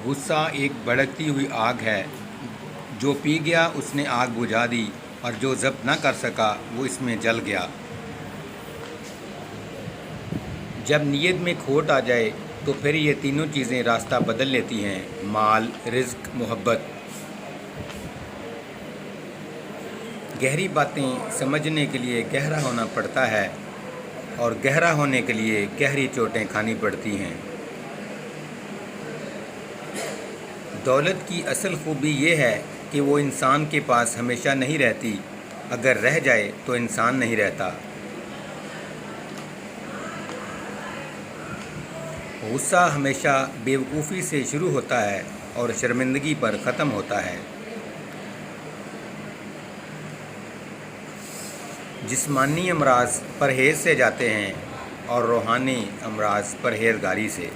غصہ ایک بھڑکتی ہوئی آگ ہے، جو پی گیا اس نے آگ بجھا دی، اور جو ضبط نہ کر سکا وہ اس میں جل گیا۔ جب نیت میں کھوٹ آ جائے تو پھر یہ تینوں چیزیں راستہ بدل لیتی ہیں: مال، رزق، محبت۔ گہری باتیں سمجھنے کے لیے گہرا ہونا پڑتا ہے، اور گہرا ہونے کے لیے گہری چوٹیں کھانی پڑتی ہیں۔ دولت کی اصل خوبی یہ ہے کہ وہ انسان کے پاس ہمیشہ نہیں رہتی، اگر رہ جائے تو انسان نہیں رہتا۔ غصہ ہمیشہ بیوقوفی سے شروع ہوتا ہے اور شرمندگی پر ختم ہوتا ہے۔ جسمانی امراض پرہیز سے جاتے ہیں اور روحانی امراض پرہیزگاری سے۔